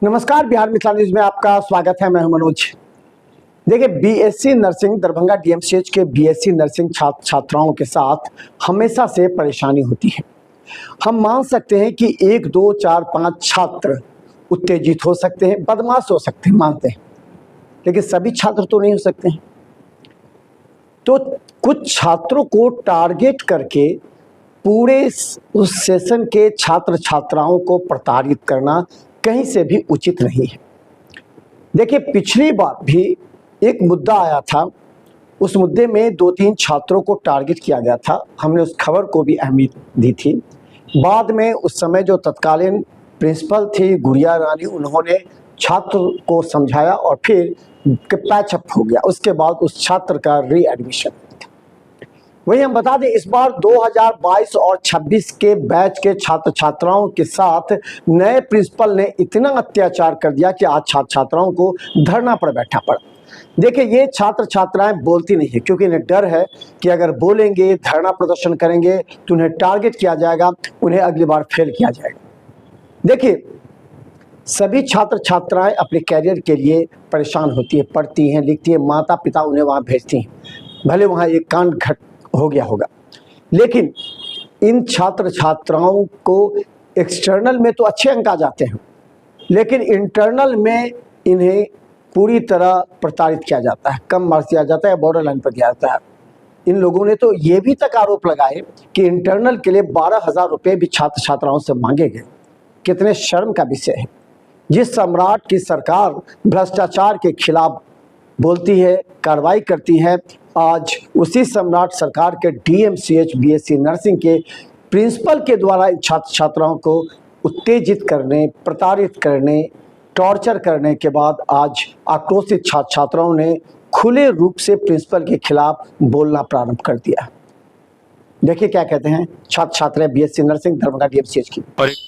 नमस्कार, बिहार मिथिला न्यूज में आपका स्वागत है। मैं हूं मनोज। देखिए, बीएससी नर्सिंग दरभंगा डीएमसीएच के बीएससी नर्सिंग छात्राओं के साथ हमेशा से परेशानी होती है। हम मान सकते हैं कि 1, 2, 4, 5 छात्र उत्तेजित हो सकते हैं, बदमाश हो सकते हैं, मानते हैं, लेकिन सभी छात्र तो नहीं हो सकते हैं। तो कुछ छात्रों को टारगेट करके पूरे उस सेशन के छात्र छात्राओं को प्रताड़ित करना कहीं से भी उचित नहीं है। देखिए, पिछली बार भी एक मुद्दा आया था, उस मुद्दे में 2-3 छात्रों को टारगेट किया गया था। हमने उस खबर को भी अहमियत दी थी। बाद में उस समय जो तत्कालीन प्रिंसिपल थी गुड़िया रानी, उन्होंने छात्र को समझाया और फिर पैचअप हो गया। उसके बाद उस छात्र का रीएडमिशन। वही हम बता दें, इस बार 2022 और 26 के बैच के छात्र छात्राओं के साथ नए प्रिंसिपल ने इतना अत्याचार कर दिया कि आज छात्र छात्राओं को धरना पर बैठा पड़ा। देखिए, ये छात्र छात्राएं बोलती नहीं है क्योंकि इन्हें डर है कि अगर बोलेंगे, धरना प्रदर्शन करेंगे तो उन्हें टारगेट किया जाएगा, उन्हें अगली बार फेल किया जाएगा। देखिए, सभी छात्र छात्राएं अपने कैरियर के लिए परेशान होती है, पढ़ती हैं, लिखती हैं, माता पिता उन्हें वहाँ भेजती हैं। भले वहाँ एक कांड घट हो गया होगा, लेकिन इन छात्र छात्राओं को एक्सटर्नल में तो अच्छे अंक आ जाते हैं, लेकिन इंटरनल में इन्हें पूरी तरह प्रताड़ित किया जाता है, कम मार्क्स दिया जाता है, बॉर्डर लाइन पर दिया जाता है। इन लोगों ने तो ये भी तक आरोप लगाए कि इंटरनल के लिए 12,000 रुपये भी छात्र छात्राओं से मांगे गए। कितने शर्म का विषय है। जिस सम्राट की सरकार भ्रष्टाचार के खिलाफ बोलती है, कार्रवाई करती है, आज उसी सम्राट सरकार के डीएमसीएच बीएससी नर्सिंग के प्रिंसिपल के द्वारा छात्र छात्राओं को उत्तेजित करने, प्रताड़ित करने, टॉर्चर करने के बाद आज आक्रोशित छात्र छात्राओं ने खुले रूप से प्रिंसिपल के खिलाफ बोलना प्रारंभ कर दिया। देखिए क्या कहते हैं छात्र छात्राएं बीएससी नर्सिंग दरभंगा डीएमसीएच की।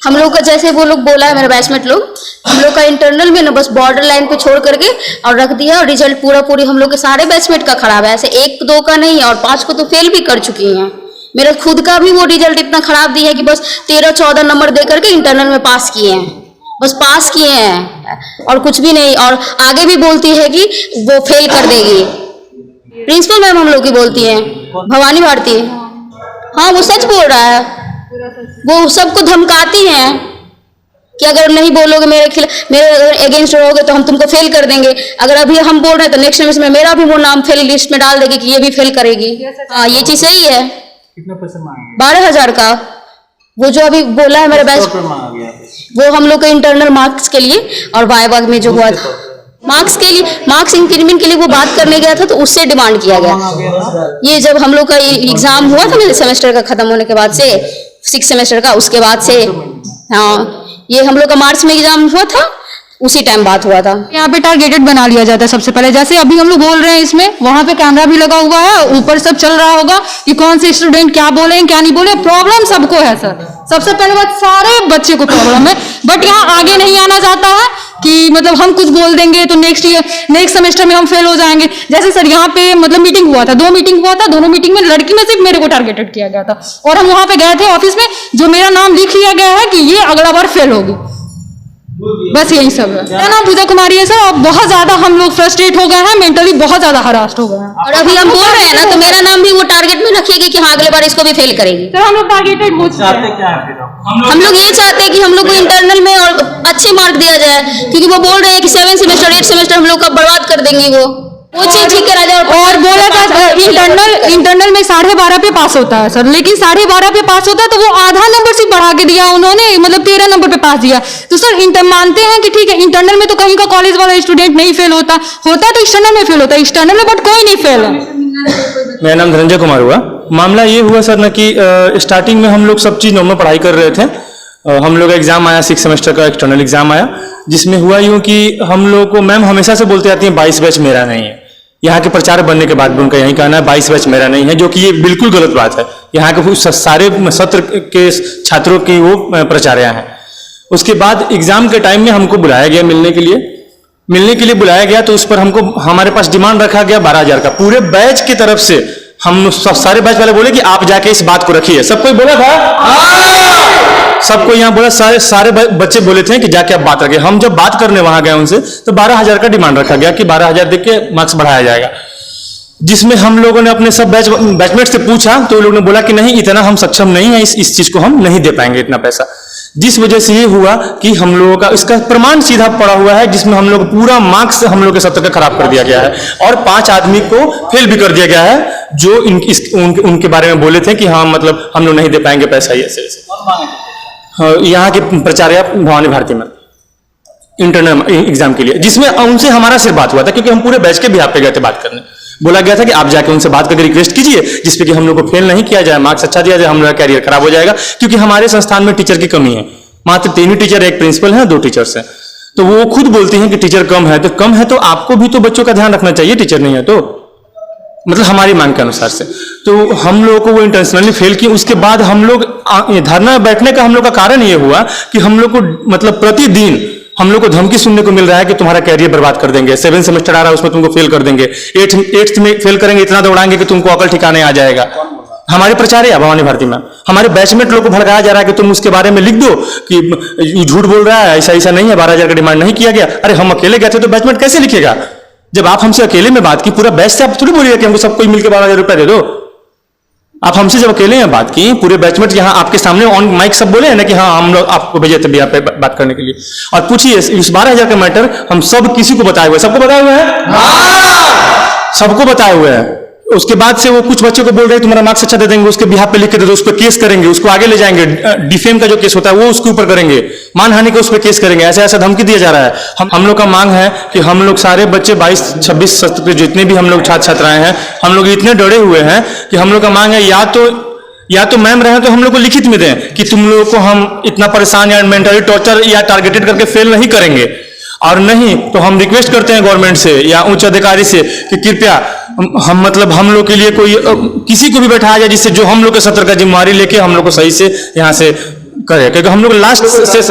हम लोग का जैसे वो लोग बोला है, मेरे बैचमेट लोग, हम लोग का इंटरनल में ना बस बॉर्डर लाइन पे छोड़ करके और रख दिया, और रिजल्ट पूरी हम लोग के सारे बैचमेट का खराब है। ऐसे 1-2 का नहीं, और 5 को तो फेल भी कर चुकी हैं। मेरा खुद का भी वो रिजल्ट इतना खराब दिया है कि बस 13-14 नंबर दे करके इंटरनल में पास किए हैं, बस पास किए हैं और कुछ भी नहीं। और आगे भी बोलती है कि वो फेल कर देगी। प्रिंसिपल मैम हम लोग की बोलती है, भवानी भारती। हाँ, वो सच बोल रहा है। वो सबको धमकाती हैं कि अगर नहीं बोलोगे मेरे अगेंस्ट रहोगे तो हम तुमको फेल कर देंगे। अगर अभी हम बोल रहे हैं तो नेक्स्ट सेमेस्टर में मेरा भी वो नाम फेल लिस्ट में डाल देगी कि ये भी फेल करेगी। हाँ, ये चीज सही है। कितना पैसा मांगा? 12,000 का। वो जो अभी बोला है मेरे बैच, वो हम लोग के इंटरनल मार्क्स के लिए और वाइवा में जो हुआ था मार्क्स के लिए, मार्क्स इंक्रीमेंट के लिए वो बात करने गया था, तो उससे डिमांड किया गया। ये जब हम लोग का एग्जाम हुआ था मेरे सेमेस्टर का खत्म होने के बाद से, 6 सेमेस्टर का, उसके बाद से, हाँ, ये हम लोग का मार्च में एग्जाम हुआ था, उसी टाइम बात हुआ था। यहाँ पे टारगेटेड बना लिया जाता है सबसे पहले। जैसे अभी हम लोग बोल रहे हैं, इसमें वहां पे कैमरा भी लगा हुआ है, ऊपर सब चल रहा होगा कि कौन से स्टूडेंट क्या बोले क्या नहीं बोले। प्रॉब्लम सबको है सर, सबसे पहले बात सारे बच्चे को प्रॉब्लम है, बट यहाँ आगे नहीं आना चाहता है कि मतलब हम कुछ बोल देंगे तो नेक्स्ट सेमेस्टर में हम फेल हो जाएंगे। जैसे सर यहाँ पे मतलब मीटिंग हुआ था, 2 मीटिंग हुआ था, दोनों मीटिंग में लड़की में सिर्फ मेरे को टारगेटेड किया गया था, और हम वहां पे गए थे ऑफिस में, जो मेरा नाम लिख लिया गया है कि ये अगला बार फेल होगी। बस यही सब है। मेरा नाम पूजा कुमारी है सर, और बहुत ज्यादा हम लोग फ्रस्ट्रेट हो गए हैं, मेंटली बहुत ज्यादा हरास्ट हो गए हैं। और अभी हम बोल रहे हैं ना, तो मेरा नाम भी वो टारगेट में रखिएगी कि हाँ अगले बार इसको भी फेल करेगी। सर हम लोग टारगेटेड हो चुके हैं। हम लोग ये चाहते हैं कि हम लोग को इंटरनल में और अच्छे मार्क दिया जाए, क्योंकि वो बोल रहे हैं कि 7 सेमेस्टर 8 सेमेस्टर हम लोग का बर्बाद कर देंगी। वो चीज ठीक करा जाए। और बोला था इंटरनल में 12.5 पे पास होता है सर, लेकिन 12.5 पे पास होता है तो वो आधा नंबर से बढ़ा के दिया उन्होंने, मतलब 13 नंबर पे पास दिया। तो सर मानते हैं कि ठीक है, इंटरनल में तो कहीं का कॉलेज वाला स्टूडेंट नहीं फेल होता है तो एक्सटर्नल में फेल होता है, एक्सटर्नल में बट कोई नहीं फेल है। मेरा नाम धनंजय कुमार हुआ। मामला ये हुआ सर ना कि स्टार्टिंग में हम लोग सब चीज नॉर्मल पढ़ाई कर रहे थे। हम लोग का एग्जाम आया, 6 सेमेस्टर का एक्सटर्नल एग्जाम आया, जिसमें हुआ यूं कि हम लोग को मैम हमेशा से बोलते आती है 22 बैच मेरा नहीं है। यहाँ के प्रचार बनने के बाद भी उनका यही कहना है 22 बैच मेरा नहीं है, जो कि ये बिल्कुल गलत बात है। यहाँ के सारे सत्र के छात्रों की वो प्रचार्या हैं। उसके बाद एग्जाम के टाइम में हमको बुलाया गया मिलने के लिए बुलाया गया, तो उस पर हमको हमारे पास डिमांड रखा गया 12,000 का। पूरे बैच की तरफ से हम सारे बैच वाले बोले कि आप जाके इस बात को रखिए। सब कोई बोला था सबको यहाँ बोला, सारे बच्चे बोले थे कि जाके आप बात रखें। हम जब बात करने वहां गए उनसे तो 12,000 का डिमांड रखा गया कि 12,000 देख के मार्क्स बढ़ाया जाएगा, जिसमें हम लोगों ने अपने सब बैचमेट से पूछा तो वो लोग ने बोला कि नहीं, इतना हम सक्षम नहीं है, इस चीज को हम नहीं दे पाएंगे इतना पैसा। जिस वजह से ये हुआ कि हम लोगों का इसका प्रमाण सीधा पड़ा हुआ है, जिसमें हम लोग पूरा मार्क्स हम लोग के सत्र का खराब कर दिया गया है और 5 आदमी को फेल भी कर दिया गया है, जो उनके बारे में बोले थे कि हाँ मतलब हम लोग नहीं दे पाएंगे पैसा। ये ऐसे यहाँ के प्राचार्य भवानी भारती में इंटरनल एग्जाम के लिए, जिसमें उनसे हमारा सिर्फ बात हुआ था, क्योंकि हम पूरे बैच के बिहाफ पे गए थे बात करने। बोला गया था कि आप जाके उनसे बात करके रिक्वेस्ट कीजिए जिसपे कि हम लोग को फेल नहीं किया जाए, मार्क्स अच्छा दिया जाए, हम लोग का कैरियर खराब हो जाएगा, क्योंकि हमारे संस्थान में टीचर की कमी है। मात्र 3 ही टीचर, 1 प्रिंसिपल है, 2 टीचर्स हैं। तो वो खुद बोलती हैं कि टीचर कम है, तो कम है तो आपको भी तो बच्चों का ध्यान रखना चाहिए, टीचर नहीं है तो, मतलब हमारी मांग के अनुसार से। तो हम लोगों को वो इंटेंशनली फेल किए। उसके बाद हम लोग धरना बैठने का हम लोग का कारण ये हुआ कि हम लोग को मतलब प्रतिदिन हम लोग को धमकी सुनने को मिल रहा है कि तुम्हारा कैरियर बर्बाद कर देंगे, 7 सेमेस्टर आ रहा है उसमें तुमको फेल कर देंगे, 8th में फेल करेंगे, इतना दौड़ाएंगे कि तुमको अकल ठिकाने आ जाएगा। हमारे प्राचार्य भवानी भारती में हमारे बैचमेट लोग को भड़काया जा रहा है कि तुम उसके बारे में लिख दो कि झूठ बोल रहा है, ऐसा नहीं है, 12,000 का डिमांड नहीं किया गया। अरे हम अकेले गए थे तो बैचमेट कैसे लिखेगा? जब आप हमसे अकेले में बात की, पूरा बैच से आप थोड़ी बोलिएगा कि हमको सबको मिलकर 12,000 रुपया दे दो। आप हमसे जब अकेले में बात की, पूरे बैचमेट यहाँ आपके सामने ऑन माइक सब बोले हैं ना कि हाँ हम लोग आपको भेजे थे यहाँ पे बात करने के लिए। और पूछिए इस 12,000 का मैटर हम सब किसी को बताए हुए, सबको बताए हुए हैं, सबको बताए हुए हैं। उसके बाद से वो कुछ बच्चों को बोल रहे हैं तुम्हारा मार्क्स अच्छा दे देंगे, उसके बिहाफ पे लिख के दे दो, उस पर केस करेंगे, उसको आगे ले जाएंगे, डिफेम का जो केस होता है वो उसके ऊपर करेंगे, मानहानि का उस पर केस करेंगे, ऐसा ऐसा धमकी दिया जा रहा है। हम लोग का मांग है कि हम लोग सारे बच्चे 22-26 सत्र के जितने भी हम लोग छात्र छात्राएं हैं, हम लोग इतने डरे हुए हैं कि हम लोग का मांग है या तो मैम रहे तो हम लोग को लिखित में दें कि तुम लोगों को हम इतना परेशान या मेंटली टॉर्चर या टारगेटेड करके फेल नहीं करेंगे, और नहीं तो हम रिक्वेस्ट करते हैं गवर्नमेंट से या उच्च अधिकारी से कि कृपया हम लोग के लिए कोई किसी को भी बैठाया जाए जिससे जो हम लोग के सत्र का जिम्मेवारी लेके हम लोग को सही से यहाँ से करे, क्योंकि हम लोग लास्ट से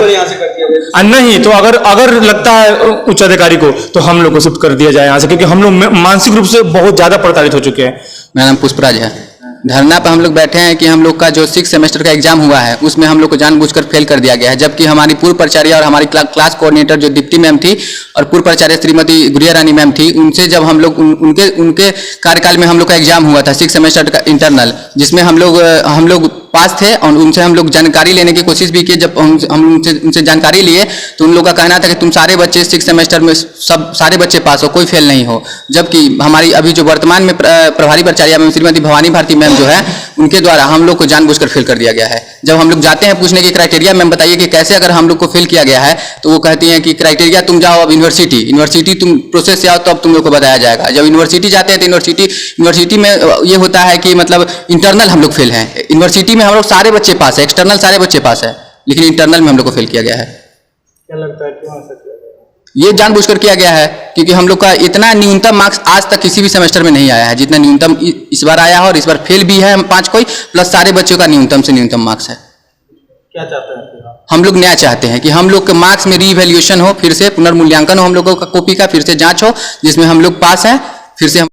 नहीं तो अगर लगता है उच्च अधिकारी को तो हम लोग को शिफ्ट कर दिया जाए यहाँ से, क्योंकि हम लोग मानसिक रूप से बहुत ज्यादा प्रताड़ित हो चुके हैं। मेरा नाम पुष्पराज है। धरना पर हम लोग बैठे हैं कि हम लोग का जो 6 सेमेस्टर का एग्जाम हुआ है उसमें हम लोग को जानबूझकर फेल कर दिया गया है, जबकि हमारी पूर्व प्राचार्य और हमारी क्लास कोऑर्डिनेटर जो दीप्ति मैम थी और पूर्व प्राचार्य श्रीमती गुड़िया रानी मैम थी, उनसे जब हम लोग उनके कार्यकाल में हम लोग का एग्जाम हुआ था 6 सेमेस्टर का इंटरनल, जिसमें हम लोग पास थे और उनसे हम लोग जानकारी लेने की कोशिश भी की। जब हम उनसे जानकारी लिए तो उन लोग का कहना था कि तुम सारे बच्चे 6 सेमेस्टर में सारे बच्चे पास हो, कोई फेल नहीं हो, जबकि हमारी अभी जो वर्तमान में प्रभारी प्राचार्य मैम श्रीमती भवानी भारती मैम जो है उनके द्वारा हम लोग को जानबूझकर फेल कर दिया गया है। जब हम लोग जाते हैं पूछने की क्राइटेरिया मैम बताइए कि कैसे अगर हम लोग को फेल किया गया है, तो वो कहती हैं कि क्राइटेरिया तुम जाओ अब यूनिवर्सिटी तुम प्रोसेस से आओ तो अब तुम लोग को बताया जाएगा। जब यूनिवर्सिटी जाते हैं तो यूनिवर्सिटी में ये होता है कि मतलब इंटरनल हम लोग फेल हैं, यूनिवर्सिटी में हम लोग सारे बच्चे पास है, एक्सटर्नल सारे बच्चे पास है, लेकिन इंटरनल में हम लोग को फेल किया गया है। क्या लगता है क्यों ऐसा किया गया? ये जानबूझकर किया गया है क्योंकि हम लोग का इतना न्यूनतम मार्क्स आज तक किसी भी सेमेस्टर में नहीं आया है जितना न्यूनतम इस बार आया है, और इस बार फेल भी है हम 5 कोई, प्लस सारे बच्चों का न्यूनतम से न्यूनतम मार्क्स है। क्या चाहते हैं? हम लोग न्याय चाहते हैं कि हम लोग के मार्क्स में रीवैल्यूएशन हो, फिर से पुनर्मूल्यांकन हो, हम लोगों का कॉपी का फिर से जांच हो, जिसमें हम लोग पास हैं, फिर से हम